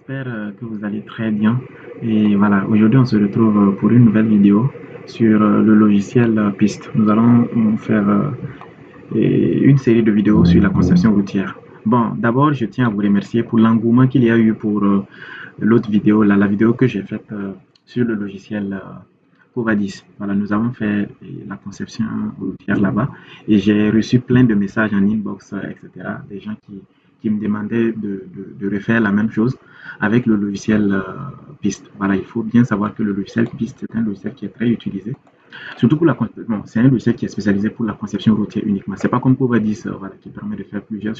j'espère que vous allez très bien. Et voilà, aujourd'hui on se retrouve pour une nouvelle vidéo sur le logiciel Piste. Nous allons faire une série de vidéos sur la conception routière. Bon, d'abord, je tiens à vous remercier pour l'engouement qu'il y a eu pour l'autre vidéo, là, la vidéo que j'ai faite sur le logiciel Covadis. Voilà, nous avons fait la conception routière là-bas et j'ai reçu plein de messages en inbox, etc. Des gens qui me demandaient de refaire la même chose avec le logiciel Piste. Voilà, il faut bien savoir que le logiciel Piste est un logiciel qui est très utilisé. Surtout pour la bon, c'est un logiciel qui est spécialisé pour la conception routière uniquement. C'est pas comme Covadis voilà, qui permet de faire plusieurs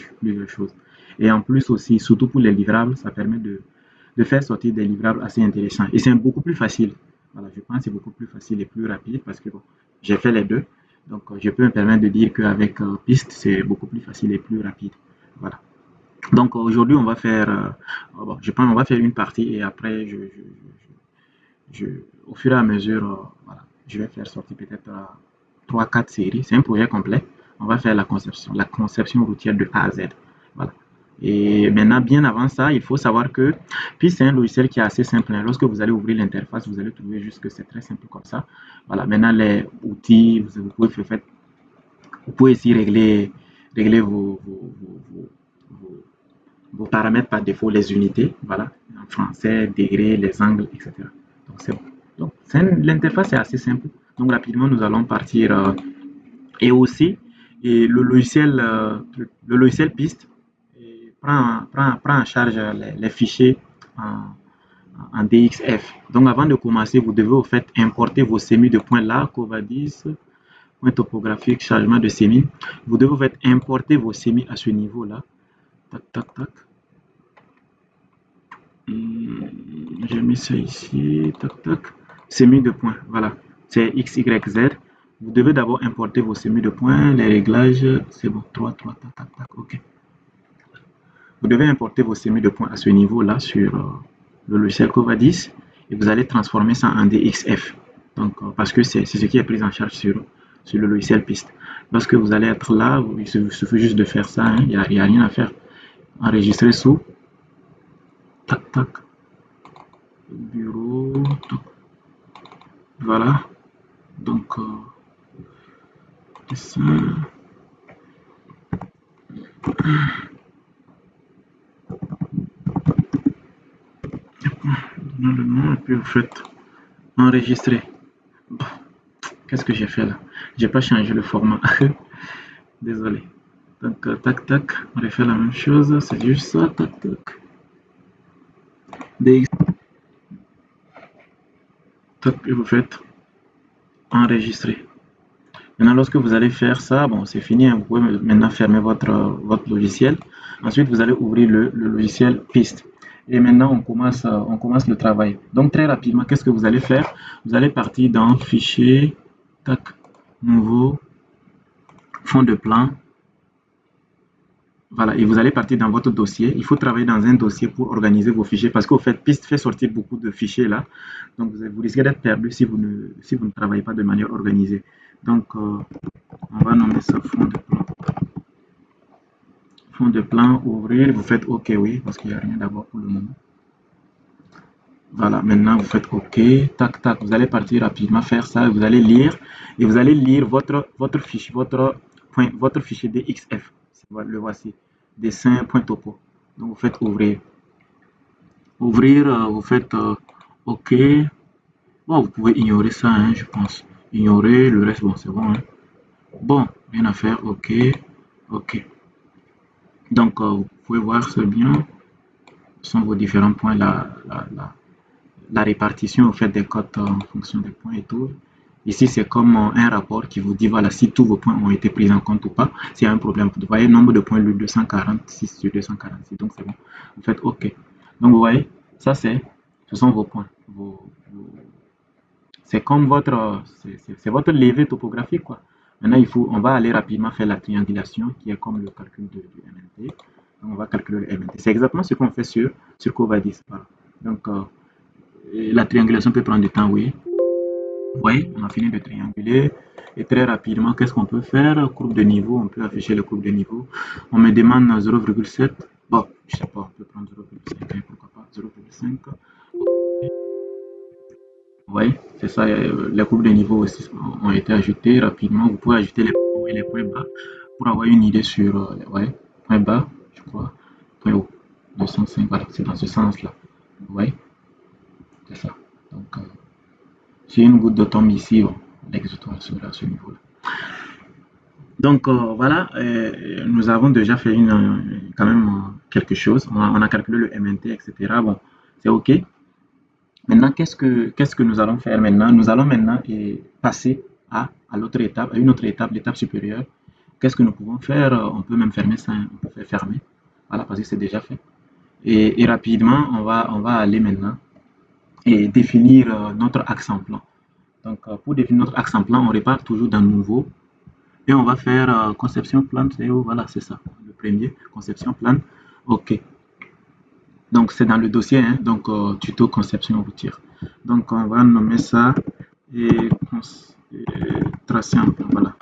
choses. Et en plus aussi, surtout pour les livrables, ça permet de faire sortir des livrables assez intéressants. Et c'est beaucoup plus facile. Voilà, je pense que c'est beaucoup plus facile et plus rapide parce que bon, j'ai fait les deux. Donc, je peux me permettre de dire qu'avec Piste, c'est beaucoup plus facile et plus rapide. Voilà. Donc, aujourd'hui, on va faire, bon, je pense, on va faire une partie et après, au fur et à mesure, voilà, je vais faire sortir peut-être 3-4 séries. C'est un projet complet. On va faire la conception routière de A à Z. Voilà. Et maintenant, bien avant ça, il faut savoir que puis c'est un logiciel qui est assez simple. Lorsque vous allez ouvrir l'interface, vous allez trouver juste que c'est très simple comme ça. Voilà. Maintenant, les outils, vous pouvez aussi régler vos paramètres par défaut, les unités. Voilà. En français, degrés, les angles, etc. Donc, c'est bon. Donc, l'interface est assez simple. Donc, rapidement, nous allons partir. Et aussi, le logiciel Piste prend en charge les fichiers en DXF. Donc, avant de commencer, vous devez au fait importer vos semis de points là, Covadis, point topographique, chargement de semis. Vous devez au fait importer vos semis à ce niveau-là. Tac, tac, tac. J'ai mis ça ici. Tac, tac. Semis de points. Voilà. C'est X, Y, Z. Vous devez d'abord importer vos semis de points. Les réglages, c'est bon. 3, 3, tac, tac, tac. OK. Vous devez importer vos semis de points à ce niveau-là sur le logiciel Covadis et vous allez transformer ça en DXF. Donc, parce que c'est ce qui est pris en charge sur le logiciel Piste. Lorsque vous allez être là, il suffit juste de faire ça. Il n'y a rien à faire. Enregistrer sous. Tac, tac. Bureau. Tac. Voilà. Donc, ça. Le nom et puis vous faites enregistrer. Bon, qu'est-ce que j'ai fait là? J'ai pas changé le format. Désolé. Donc, tac, tac, on refait la même chose. C'est juste ça, tac, tac. DX. Tac, et vous faites enregistrer. Maintenant, lorsque vous allez faire ça, bon, c'est fini. Vous pouvez maintenant fermer votre logiciel. Ensuite, vous allez ouvrir le logiciel Piste. Et maintenant, on commence le travail. Donc, très rapidement, qu'est-ce que vous allez faire? Vous allez partir dans Fichier, tac, Nouveau, Fond de plan. Voilà, et vous allez partir dans votre dossier. Il faut travailler dans un dossier pour organiser vos fichiers parce qu'au fait, Piste fait sortir beaucoup de fichiers là. Donc, vous risquez d'être perdu si vous ne travaillez pas de manière organisée. Donc, on va nommer ça fond de plan. Fond de plan, ouvrir, vous faites OK, oui, parce qu'il n'y a rien d'abord pour le moment. Voilà, maintenant vous faites OK, tac, tac, vous allez partir rapidement faire ça, vous allez lire, et vous allez lire votre fichier, votre fichier DXF, le voici, dessin.topo. Donc vous faites ouvrir. Ouvrir, vous faites OK. Bon, vous pouvez ignorer ça, hein, je pense. Ignorer, le reste, bon, c'est bon. Hein. Bon, rien à faire, OK, OK. Donc, vous pouvez voir, c'est bien. Ce sont vos différents points, la répartition, vous faites des cotes en fonction des points et tout. Ici, c'est comme un rapport qui vous dit, voilà, si tous vos points ont été pris en compte ou pas. S'il y a un problème, vous voyez, nombre de points, 246 sur 246. Donc, c'est bon. Vous faites OK. Donc, vous voyez, ça, ce sont vos points. C'est comme c'est votre levée topographique, quoi. Maintenant, on va aller rapidement faire la triangulation, qui est comme le calcul du MNT. Donc, on va calculer le MNT. C'est exactement ce qu'on fait sur Covadis. Voilà. Donc, la triangulation peut prendre du temps, oui. Oui, on a fini de trianguler. Et très rapidement, qu'est-ce qu'on peut faire? Courbe de niveau, on peut afficher la courbe de niveau. On me demande 0,7. Bon, je sais pas, on peut prendre 0,5, pourquoi pas. 0,5. Vous voyez, c'est ça, les courbes de niveau aussi ont été ajoutées rapidement. Vous pouvez ajouter les points hauts et les points bas pour avoir une idée sur, ouais, point bas, je crois, point haut, 205, voilà, c'est dans ce sens-là. Vous voyez, c'est ça. Donc, si une goutte de tombe ici, bon, l'exutoire sera à ce niveau-là. Donc, voilà, nous avons déjà fait quand même quelque chose. On a calculé le MNT, etc. Bon, c'est OK. Maintenant, qu'est-ce que nous allons faire maintenant? Nous allons maintenant passer à l'autre étape, à une autre étape, l'étape supérieure. Qu'est-ce que nous pouvons faire? On peut même fermer ça, on peut faire fermer. Voilà, parce que c'est déjà fait. Et rapidement, on va aller maintenant et définir notre axe en plan. Donc, pour définir notre axe en plan, on repart toujours dans nouveau et on va faire conception plan. Voilà, c'est ça, le premier, conception plan. OK. Donc, c'est dans le dossier, hein, donc tuto conception routière. Donc, on va nommer ça et tracer un plan. Voilà.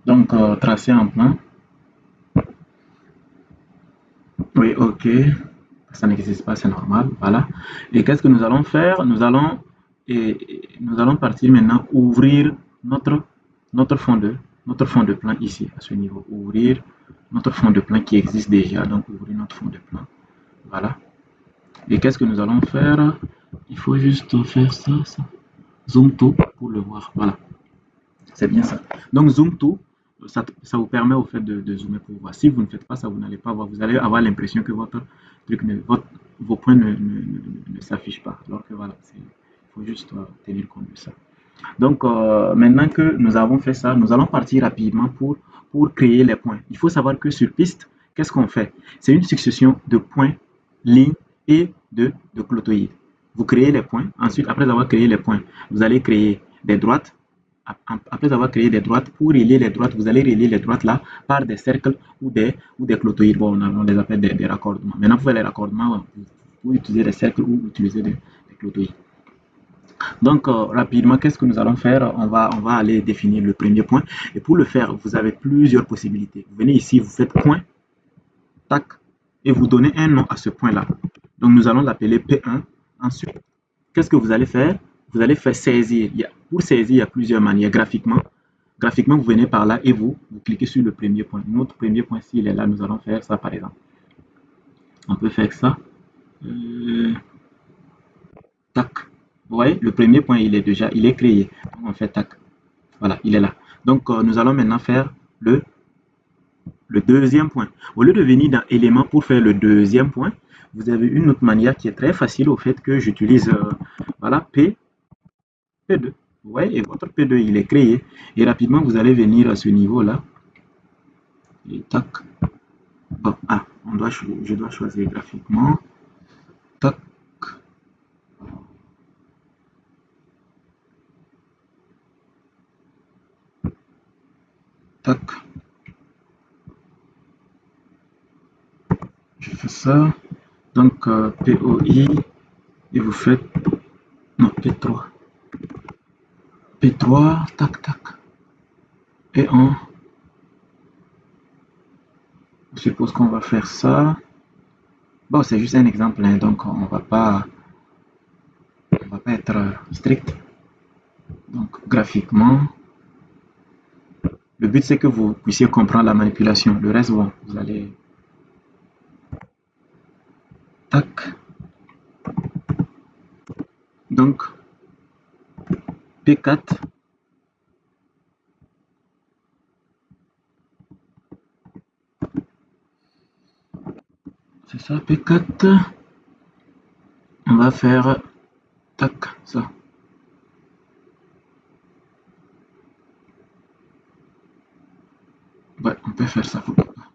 Donc, tracer un plan. Oui, OK. Ça n'existe pas, c'est normal. Voilà. Et qu'est-ce que nous allons faire? Nous allons partir maintenant ouvrir notre fond de plan ici, à ce niveau. Ouvrir notre fond de plan qui existe déjà. Donc, ouvrir notre fond de plan. Voilà. Et qu'est-ce que nous allons faire? Il faut juste faire ça. Zoom to pour le voir. Voilà. C'est bien ça. Donc, zoom to, ça vous permet au fait de zoomer pour voir. Si vous ne faites pas ça, vous n'allez pas voir. Vous allez avoir l'impression que vos points ne s'affichent pas. Alors que voilà, il faut juste tenir compte de ça. Donc, maintenant que nous avons fait ça, nous allons partir rapidement pour créer les points. Il faut savoir que sur piste, qu'est-ce qu'on fait? C'est une succession de points, lignes et de clotoïdes. Vous créez les points. Ensuite, après avoir créé les points, vous allez créer des droites. Après avoir créé des droites, pour relier les droites, vous allez relier les droites là par des cercles ou des clotoïdes. Bon, on les appelle des raccordements. Maintenant, pour faire les raccordements, vous pouvez utiliser des cercles ou utiliser des clotoïdes. Donc, rapidement, qu'est-ce que nous allons faire? On va aller définir le premier point. Et pour le faire, vous avez plusieurs possibilités. Vous venez ici, vous faites point, tac, et vous donnez un nom à ce point-là. Donc, nous allons l'appeler P1. Ensuite, qu'est-ce que vous allez faire? Vous allez faire saisir. Pour saisir, il y a plusieurs manières. Graphiquement, vous venez par là et vous cliquez sur le premier point. Notre premier point, s'il est là, nous allons faire ça, par exemple. On peut faire ça. Tac. Vous voyez, le premier point, il est créé. Donc, on fait tac. Voilà, il est là. Donc, nous allons maintenant faire le deuxième point. Au lieu de venir dans éléments pour faire le deuxième point, vous avez une autre manière qui est très facile au fait que j'utilise, voilà, P2. Vous voyez, et votre P2, il est créé. Et rapidement, vous allez venir à ce niveau-là. Et tac. Bon, je dois choisir graphiquement. Tac. Tac. Je fais ça. Donc, POI. Et vous faites... Non, P3. P3. Tac, tac. Et on... Je suppose qu'on va faire ça. Bon, c'est juste un exemple, hein, donc on va pas être strict. Donc, graphiquement, le but c'est que vous puissiez comprendre la manipulation. Le reste, bon, vous allez... Tac. Donc, P4. C'est ça, P4. On va faire... Tac, ça. Ouais, on peut faire ça, pourquoi pas.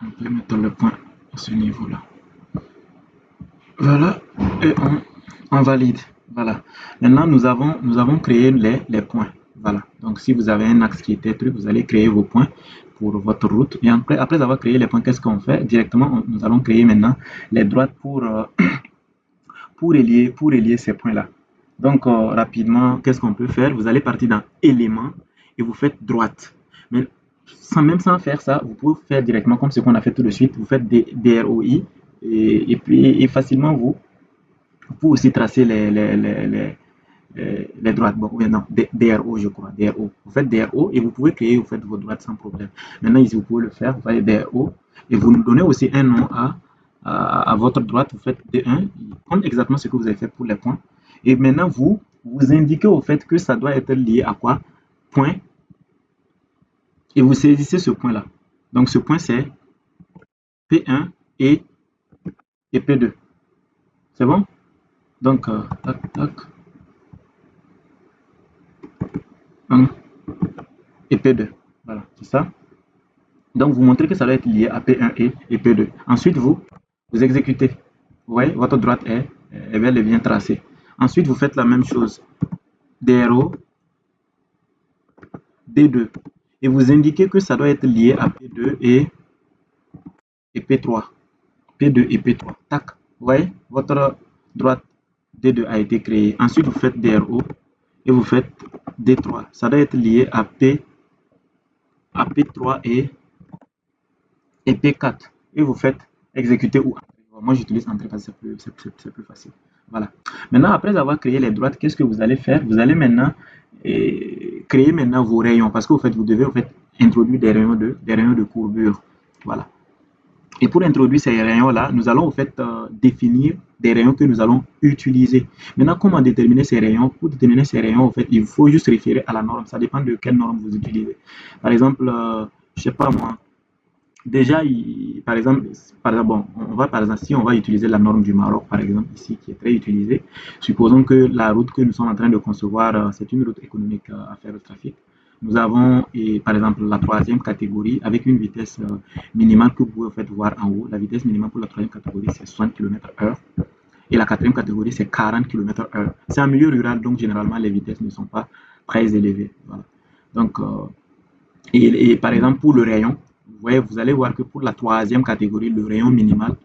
On peut mettre le point à ce niveau-là. Voilà, et on valide. Voilà. Maintenant, nous avons créé les points. Voilà. Donc, si vous avez un axe qui était truc, vous allez créer vos points pour votre route. Et après avoir créé les points, qu'est-ce qu'on fait? Directement, nous allons créer maintenant les droites pour relier ces points-là. Donc, rapidement, qu'est-ce qu'on peut faire? Vous allez partir dans éléments et vous faites droite. Mais Sans faire ça, vous pouvez faire directement comme ce qu'on a fait tout de suite. Vous faites des DROI et facilement vous pouvez aussi tracer les droites. Bon, oui, non, DRO, je crois. DRO. Vous faites DRO et vous pouvez créer, vous faites vos droites sans problème. Maintenant, ici, vous pouvez le faire. Vous faites DRO et vous nous donnez aussi un nom à votre droite. Vous faites D1, comme exactement ce que vous avez fait pour les points. Et maintenant, vous indiquez au fait que ça doit être lié à quoi? Point. Et vous saisissez ce point-là. Donc, ce point, c'est P1 et P2. C'est bon? Donc, tac, tac, 1 et P2. Voilà, c'est ça. Donc, vous montrez que ça doit être lié à P1 et P2. Ensuite, vous exécutez. Vous voyez, votre droite est bel et bien tracée. Ensuite, vous faites la même chose. DRO, D2. Et vous indiquez que ça doit être lié à P2 et P3. P2 et P3. Tac. Vous voyez, votre droite D2 a été créée. Ensuite, vous faites DRO et vous faites D3. Ça doit être lié à P3 et P4. Et vous faites exécuter ou entrer. Moi, j'utilise entrer parce que c'est plus facile. Voilà. Maintenant, après avoir créé les droites, qu'est-ce que vous allez faire? Vous allez maintenant créer maintenant vos rayons parce que vous devez introduire des rayons de courbure. Voilà. Et pour introduire ces rayons-là, nous allons définir des rayons que nous allons utiliser. Maintenant, comment déterminer ces rayons? Pour déterminer ces rayons, il faut juste référer à la norme. Ça dépend de quelle norme vous utilisez. Par exemple, je ne sais pas moi. Déjà, par exemple, bon, si on va utiliser la norme du Maroc, par exemple, ici, qui est très utilisée, supposons que la route que nous sommes en train de concevoir, c'est une route économique à faire le trafic. Nous avons, par exemple, la troisième catégorie avec une vitesse minimale que vous pouvez voir en haut. La vitesse minimale pour la troisième catégorie, c'est 60 km/h. Et la quatrième catégorie, c'est 40 km/h. C'est en milieu rural, donc généralement, les vitesses ne sont pas très élevées. Voilà. Donc, et par exemple, pour le rayon, vous allez voir que pour la troisième catégorie, le rayon minimal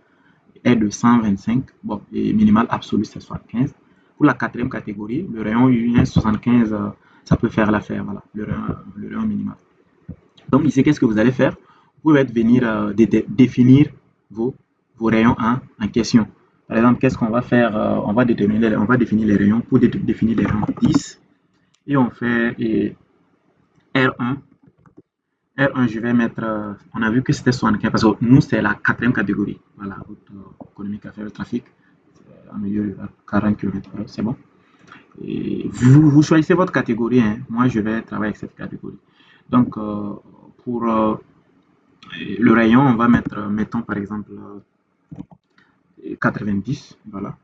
est de 125. Bon, et minimal absolu, c'est 75. Pour la quatrième catégorie, le rayon 75, ça peut faire l'affaire. Voilà, le rayon minimal. Donc ici, qu'est-ce que vous allez faire? Vous pouvez venir définir vos rayons en question. Par exemple, qu'est-ce qu'on va faire? On va définir les rayons. Pour définir les rayons 10, et on fait R1. R1, je vais mettre, on a vu que c'était 75 parce que nous, c'est la quatrième catégorie. Voilà, route économique à faire le trafic, en milieu 40 km/h, c'est bon. Et vous choisissez votre catégorie, hein. Moi, je vais travailler avec cette catégorie. Donc, pour le rayon, on va mettre, mettons par exemple 90, voilà.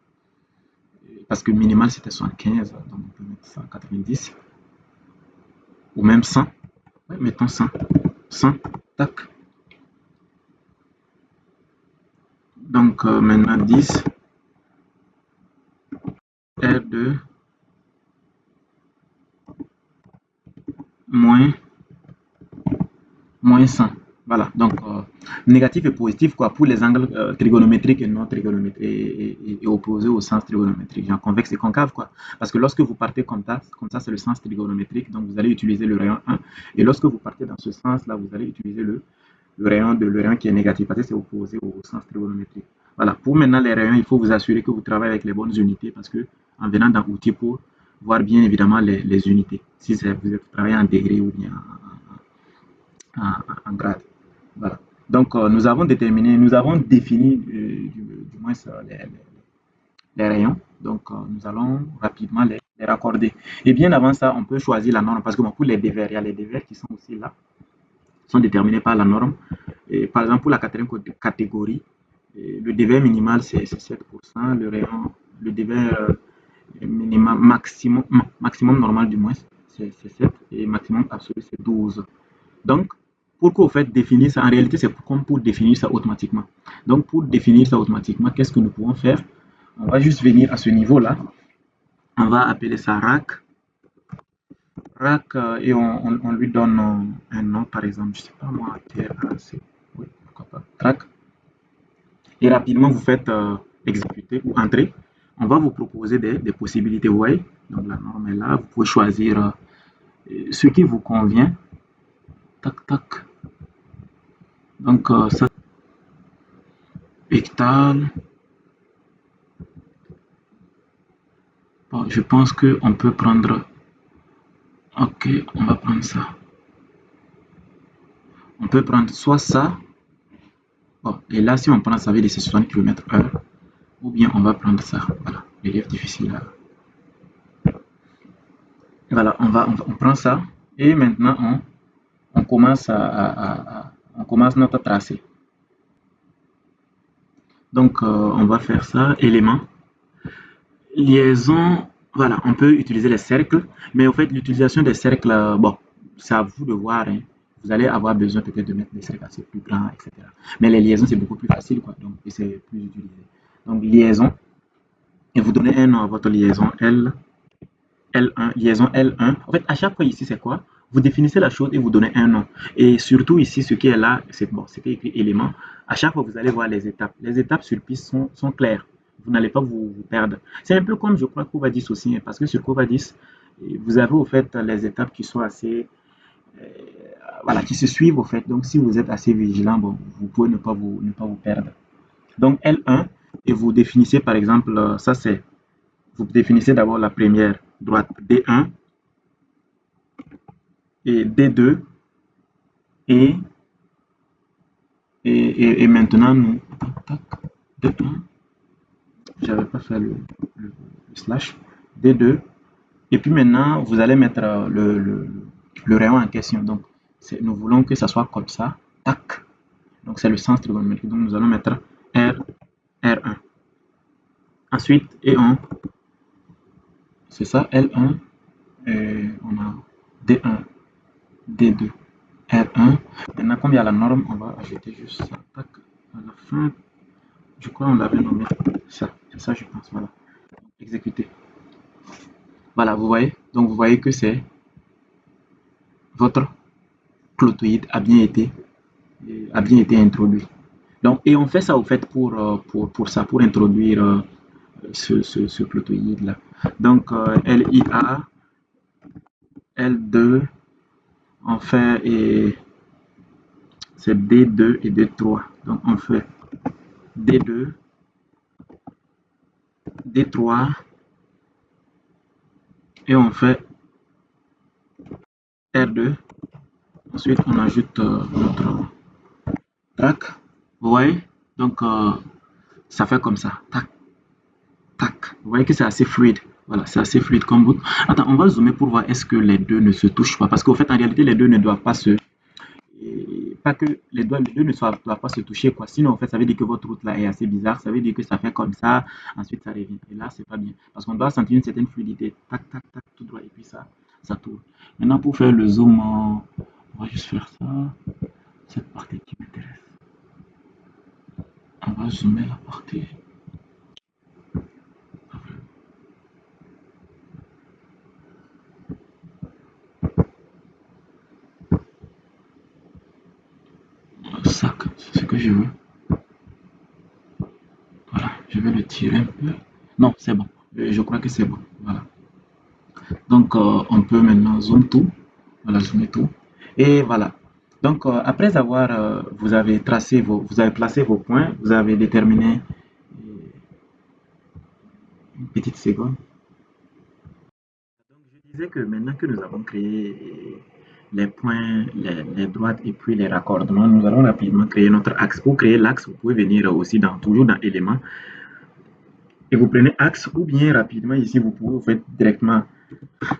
Parce que le minimal c'était 75, donc on peut mettre ça 90. Ou même 100. Ouais, mettons 100. 100, tac. Donc maintenant 10, R2, moins 100. Voilà, donc négatif et positif quoi, pour les angles trigonométriques et non trigonométriques et opposés au sens trigonométrique, genre convexe et concave quoi. Parce que lorsque vous partez comme ça c'est le sens trigonométrique, donc vous allez utiliser le rayon 1. Et lorsque vous partez dans ce sens-là, vous allez utiliser le rayon qui est négatif, parce que c'est opposé au sens trigonométrique. Voilà, pour maintenant les rayons, il faut vous assurer que vous travaillez avec les bonnes unités, parce que en venant dans l'outil pour voir bien évidemment les unités, si vous travaillez en degrés ou bien en grade. Voilà. Donc, nous avons défini du moins les rayons. Donc, nous allons rapidement les raccorder. Et bien avant ça, on peut choisir la norme parce que bon, pour les dévers, il y a les dévers qui sont aussi là, sont déterminés par la norme. Et, par exemple, pour la quatrième catégorie, le dévers minimal c'est 7%, le dévers maximum normal du moins c'est 7 et maximum absolu c'est 12. Donc, pour que vous faites définir ça, en réalité, c'est comme pour définir ça automatiquement. Donc, pour définir ça automatiquement, qu'est-ce que nous pouvons faire? On va juste venir à ce niveau-là. On va appeler ça rack. Rack et on lui donne un nom, par exemple, je ne sais pas moi, TRAC. Oui, pourquoi pas. Track. Et rapidement, vous faites exécuter ou entrer. On va vous proposer des possibilités. Vous voyez? Donc, la norme est là. Vous pouvez choisir ce qui vous convient. Tac, tac. Donc, ça, hectare. Bon, je pense qu'on peut prendre. Ok, on va prendre ça. On peut prendre soit ça. Bon, et là, si on prend ça veut dire c'est 60 km/h. Ou bien on va prendre ça. Voilà, relief difficile. Voilà, on prend ça. Et maintenant, on commence on commence notre tracé. Donc, on va faire ça. Élément. Liaison. Voilà, on peut utiliser les cercles. Mais en fait, l'utilisation des cercles, bon, c'est à vous de voir, hein. Vous allez avoir besoin peut-être de mettre des cercles assez plus grands, etc. Mais les liaisons, c'est beaucoup plus facile, quoi. Donc, et c'est plus utilisé. Donc, liaison. Et vous donnez un nom à votre liaison L, L1, liaison L1. En fait, à chaque fois ici, c'est quoi? Vous définissez la chose et vous donnez un nom. Et surtout ici, ce qui est là, c'est bon, c'est écrit élément. À chaque fois, vous allez voir les étapes. Les étapes sur piste sont claires. Vous n'allez pas vous perdre. C'est un peu comme, je crois, Covadis aussi, hein, parce que sur Covadis, vous avez au fait les étapes qui sont assez, euh, voilà, qui se suivent au fait. Donc, si vous êtes assez vigilant, bon, vous pouvez ne pas vous perdre. Donc, L1, et vous définissez par exemple, ça c'est, vous définissez d'abord la première droite D1 et D2 et, et maintenant nous, tac, D1, j'avais pas fait le slash, D2 et puis maintenant vous allez mettre le rayon en question. Donc nous voulons que ça soit comme ça, tac. Donc c'est le sens trigonométrique. Donc nous allons mettre R, R1. Ensuite, et on, c'est ça, L1, et on a D1, D2, R1. Maintenant, comme il y a la norme, on va ajouter juste ça. Tac, à la fin, je crois qu'on l'avait nommé ça. C'est ça, je pense. Voilà. Exécuter. Voilà, vous voyez. Donc, vous voyez que c'est votre clotoïde a bien été introduit. Donc, et on fait ça au fait pour ça, pour introduire ce clotoïde-là. Donc, LIA, L2, on fait, et c'est D2 et D3. Donc, on fait D2, D3, et on fait R2. Ensuite, on ajoute notre track. Vous voyez? Donc, ça fait comme ça. Tac, tac. Vous voyez que c'est assez fluide. Voilà, c'est assez fluide comme bout. Attends, on va zoomer pour voir est-ce que les deux ne se touchent pas. Parce qu'en fait, en réalité, les deux ne doivent pas se... Pas que les deux ne doivent pas se toucher, quoi. Sinon, en fait, ça veut dire que votre route là est assez bizarre. Ça veut dire que ça fait comme ça. Ensuite, ça revient. Et là, c'est pas bien. Parce qu'on doit sentir une certaine fluidité. Tac, tac, tac, tout droit. Et puis ça tourne. Maintenant, pour faire le zoom, on va juste faire ça. Cette partie qui m'intéresse. On va zoomer la partie. Ça, c'est ce que je veux. Voilà, je vais le tirer un peu. Non, c'est bon. Je crois que c'est bon. Voilà. Donc, on peut maintenant zoom tout. Voilà, zoomer tout. Et voilà. Donc, après avoir, vous avez tracé vous avez placé vos points, vous avez déterminé une petite seconde. Donc, je disais que maintenant que nous avons créé les points, les droites et puis les raccordements, nous allons rapidement créer notre axe. Pour créer l'axe, vous pouvez venir aussi toujours dans éléments et vous prenez axe ou bien rapidement ici, vous pouvez vous faites directement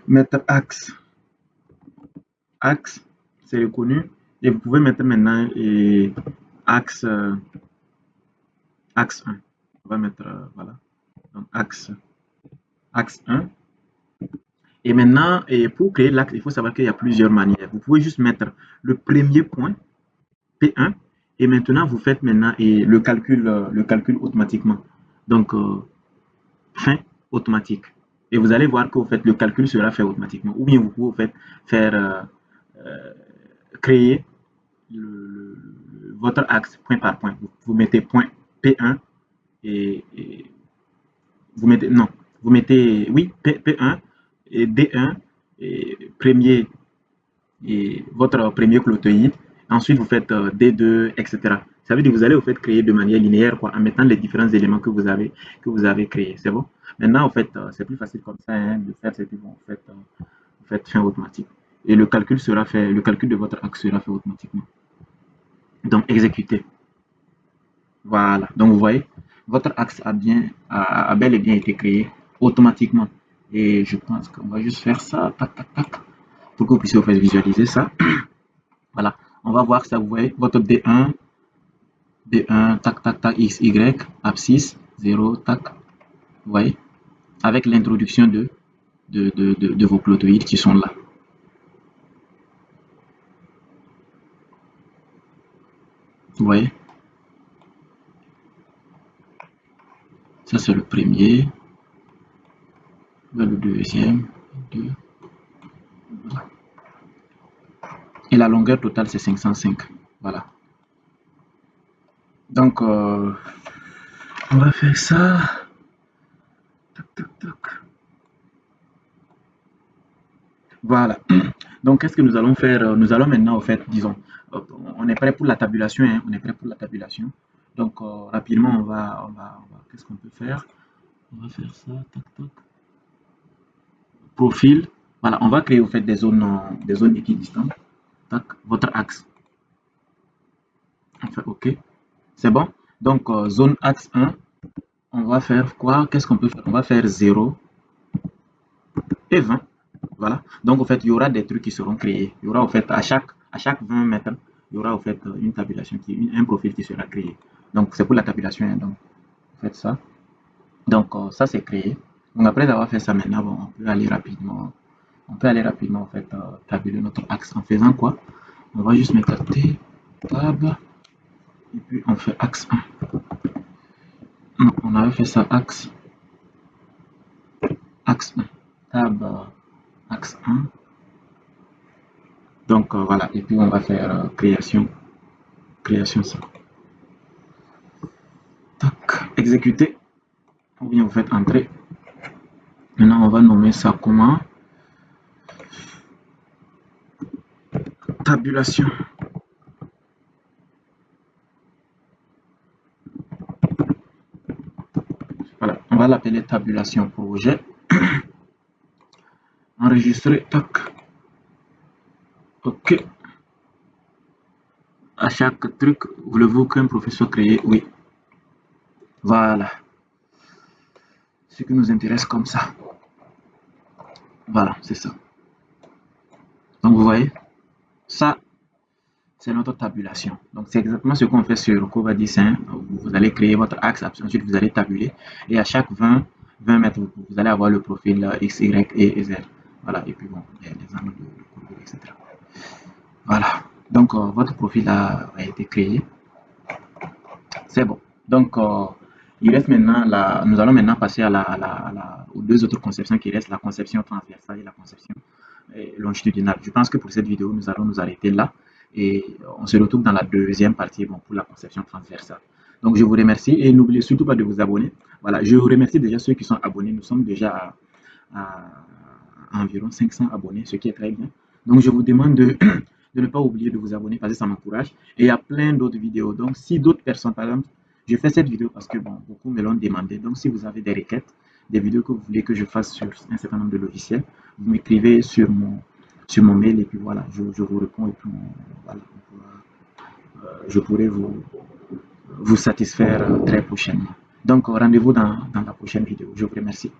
mettre axe. Axe, c'est reconnu et vous pouvez mettre maintenant axe, axe 1. On va mettre, voilà, donc axe 1. Et maintenant, pour créer l'axe, il faut savoir qu'il y a plusieurs manières. Vous pouvez juste mettre le premier point, P1, et maintenant vous faites maintenant le calcul automatiquement. Donc, fin automatique. Et vous allez voir que vous faites le calcul sera fait automatiquement. Ou bien vous pouvez faire euh, créer votre axe point par point. Vous mettez point P1 et vous mettez non, vous mettez oui P1 et D1 et premier et votre premier clotoïde. Ensuite, vous faites D2, etc. Ça veut dire que vous allez au fait créer de manière linéaire, quoi, en mettant les différents éléments que vous avez créés. C'est bon? Maintenant, en fait, c'est plus facile comme ça hein, de faire, c'est que bon, vous faites fin automatique. Et le calcul sera fait, le calcul de votre axe sera fait automatiquement. Donc, exécuter. Voilà. Donc, vous voyez, votre axe a bel et bien été créé automatiquement. Et je pense qu'on va juste faire ça, tac, tac, tac, pour que vous puissiez vous faire visualiser ça. Voilà. On va voir ça, vous voyez, votre D1, tac, tac, tac, X, Y, abscisse, 0, tac. Vous voyez, avec l'introduction de vos clotoïdes qui sont là. Vous voyez, ça c'est le premier, le deuxième, deux. Voilà. Et la longueur totale c'est 505. Voilà. Donc, on va faire ça. Tac, tac, tac. Voilà. Donc, qu'est-ce que nous allons faire? Nous allons maintenant, en fait, disons, on est prêt pour la tabulation, hein, on est prêt pour la tabulation. Donc, rapidement, qu'est-ce qu'on peut faire? On va faire ça, tac, tac. Profil. Voilà, on va créer, au fait, des zones équidistantes. Tac, votre axe. On fait OK. C'est bon? Donc, zone axe 1, on va faire quoi? Qu'est-ce qu'on peut faire? On va faire 0 et 20. Voilà. Donc, en fait, il y aura des trucs qui seront créés. Il y aura, en fait, à chaque 20 mètres, il y aura, en fait, une tabulation, un profil qui sera créé. Donc, c'est pour la tabulation. Hein, donc, faites ça. Donc, ça, c'est créé. Donc, après avoir fait ça, maintenant, bon, on peut aller rapidement. On peut aller rapidement, en fait, tabuler notre axe en faisant quoi? On va juste mettre T, tab, et puis on fait axe 1. Non, on avait fait ça axe 1, tab, axe 1. Donc voilà, et puis on va faire création ça. Tac, exécuter, ou bien vous faites entrer. Maintenant on va nommer ça comment? Tabulation. Voilà, on va l'appeler tabulation projet. Enregistrer, tac. OK. À chaque truc, voulez-vous qu'un professeur crée? Oui. Voilà. Ce qui nous intéresse comme ça. Voilà, c'est ça. Donc vous voyez, ça, c'est notre tabulation. Donc c'est exactement ce qu'on fait sur Cova 10. Vous allez créer votre axe, ensuite vous allez tabuler. Et à chaque 20 mètres, vous allez avoir le profil X, Y et Z. Voilà, et puis bon, il y a les angles de courbure, etc. Voilà, donc votre profil a été créé. C'est bon. Donc, il reste maintenant nous allons maintenant passer aux deux autres conceptions qui restent, la conception transversale et la conception longitudinale. Je pense que pour cette vidéo, nous allons nous arrêter là et on se retrouve dans la deuxième partie bon, pour la conception transversale. Donc, je vous remercie et n'oubliez surtout pas de vous abonner. Voilà, je vous remercie déjà ceux qui sont abonnés. Nous sommes déjà à environ 500 abonnés, ce qui est très bien. Donc, je vous demande de ne pas oublier de vous abonner parce que ça m'encourage. Et il y a plein d'autres vidéos. Donc, si d'autres personnes, par exemple, je fais cette vidéo parce que bon, beaucoup me l'ont demandé. Donc, si vous avez des requêtes, des vidéos que vous voulez que je fasse sur un certain nombre de logiciels, vous m'écrivez sur mon mail et puis voilà, je vous réponds et puis voilà, je pourrai vous satisfaire très prochainement. Donc, rendez-vous dans la prochaine vidéo. Je vous remercie.